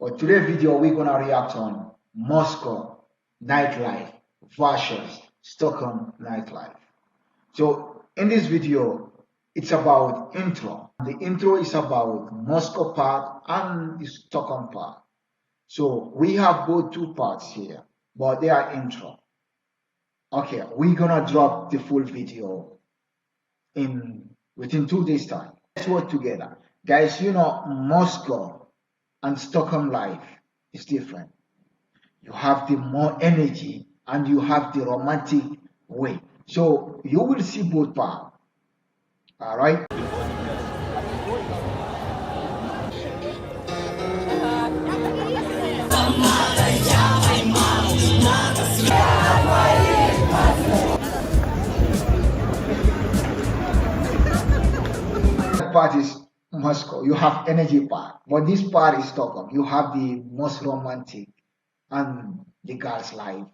For today's video, we're gonna react on Moscow nightlife versus Stockholm nightlife. So in this video, it's about intro. The intro is about Moscow part and the Stockholm part. So we have both two parts here, but they are intro. Okay, we're gonna drop the full video within 2 days time. Let's work together. Guys, you know Moscow and Stockholm life is different. You have the more energy and you have the romantic way. So you will see both parts. Alright? That part is Moscow. You have energy part. But this part is Stockholm. You have the most romantic and the girl's life.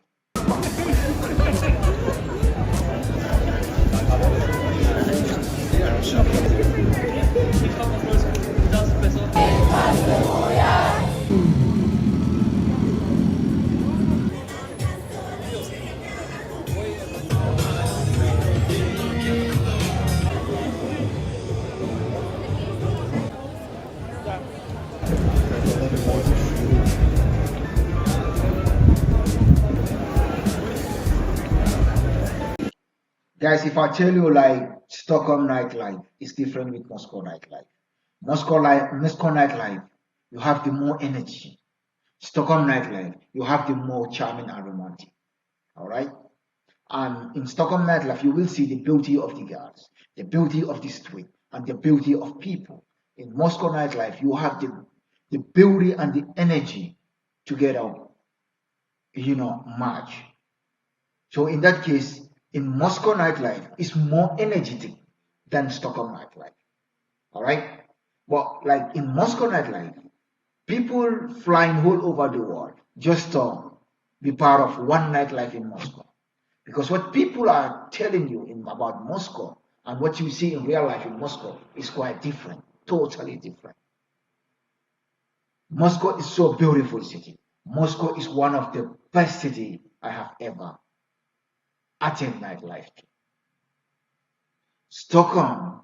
Guys, if I tell you like Stockholm nightlife is different with Moscow nightlife. Moscow nightlife, you have the more energy. Stockholm nightlife, you have the more charming and romantic. Alright? And in Stockholm nightlife, you will see the beauty of the girls, the beauty of the street, and the beauty of people. In Moscow nightlife, you have the beauty and the energy together, match. So in that case, in Moscow nightlife is more energetic than Stockholm nightlife. Alright? But like in Moscow nightlife, people flying all over the world just to be part of one nightlife in Moscow. Because what people are telling you about Moscow and what you see in real life in Moscow is quite different, totally different. Moscow is so beautiful city. Moscow is one of the best cities I have ever attend nightlife. Stockholm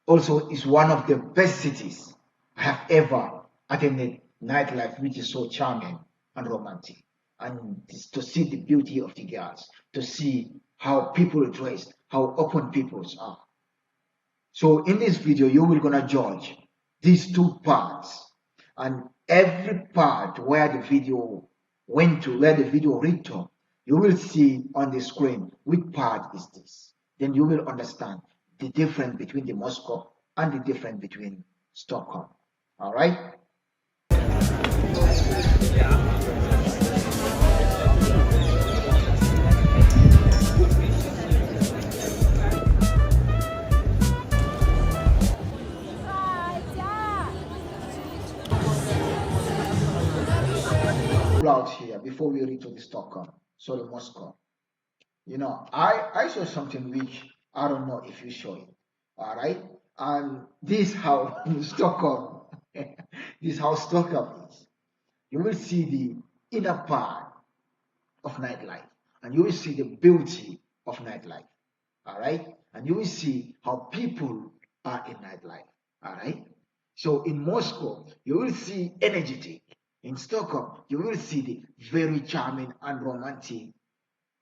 also is one of the best cities I have ever attended nightlife, which is so charming and romantic. And to see the beauty of the girls, to see how people are dressed, how open people are. So in this video, you will gonna judge these two parts, and every part where the video went to, where the video reached to, you will see on the screen which part is this. Then you will understand the difference between the Moscow and the difference between Stockholm. Alright? Out here before we reach to the Stockholm. So the Moscow. I saw something which I don't know if you saw it. Alright? And this how Stockholm this how Stockholm is. You will see the inner part of nightlife. And you will see the beauty of nightlife. Alright? And you will see how people are in nightlife. Alright? So in Moscow, you will see energetic. In Stockholm, you will see the very charming and romantic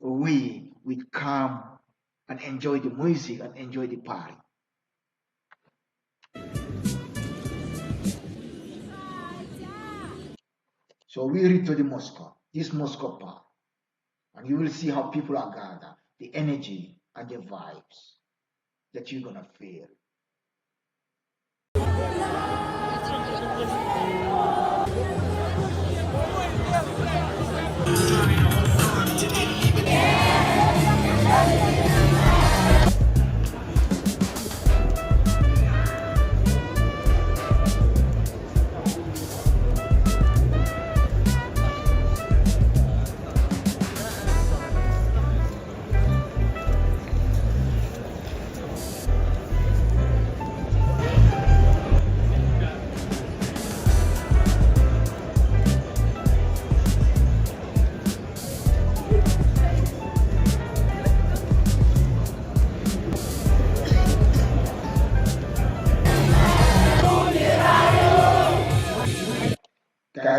way with calm and enjoy the music and enjoy the party. So we reach to the Moscow, this Moscow part, and you will see how people are gathered, the energy and the vibes that you're gonna feel.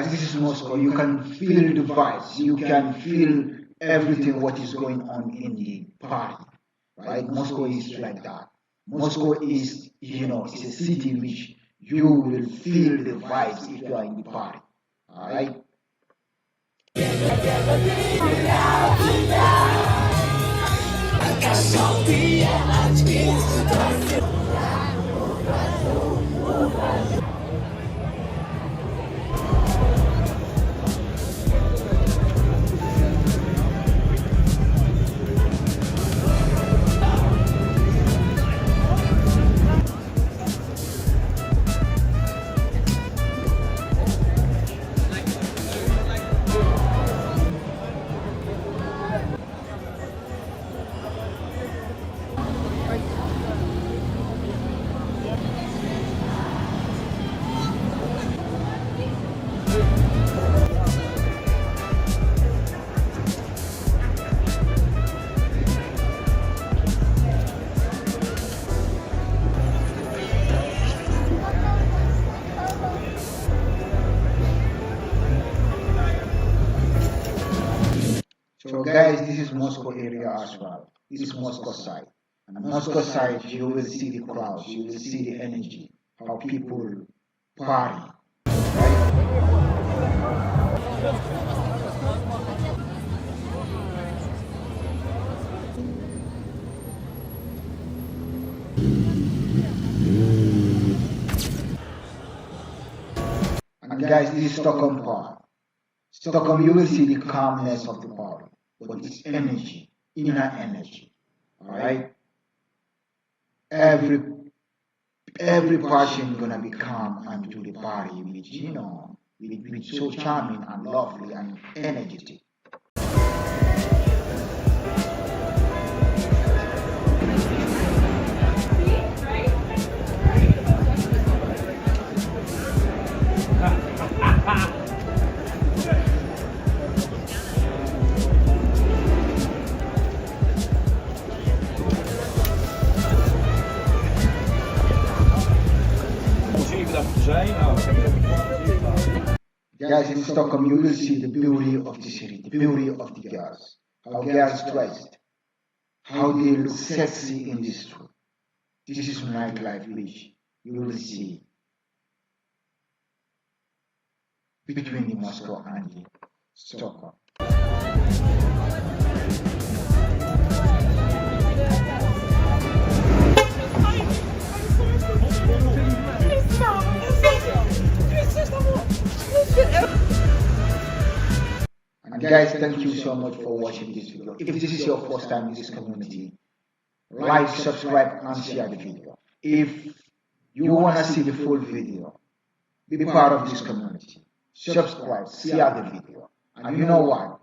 guys, this is Moscow. You can feel the vibes. You can feel everything what is going on in the party, right? Moscow is like that. Moscow is, it's a city which you will feel the vibes if you are in the party, all right? So guys, this is Moscow area as well. This is Moscow side. And Moscow side, you will see the crowds, you will see the energy, how people party. And guys, this is Stockholm part. Stockholm, you will see the calmness of the party, but it's energy, inner energy. Alright? Every person gonna be calm and do the party with so charming and lovely and energetic. Guys, in Stockholm, you will see the beauty of the city, the beauty of the girls, how girls dressed, how they look sexy in the street. This is nightlife which you will see between the Moscow and the Stockholm. And guys, thank you so much for watching this video. If this is your first time in this community, like, subscribe and share the video. If you want to see the full video, be part of this community. Subscribe, share the video. And you know what?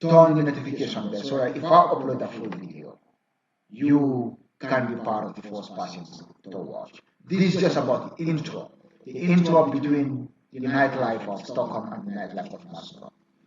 Turn the notification bell so that if I upload a full video, you can be part of the first person to watch. This is just about the intro between the nightlife of Stockholm and the nightlife of Moscow.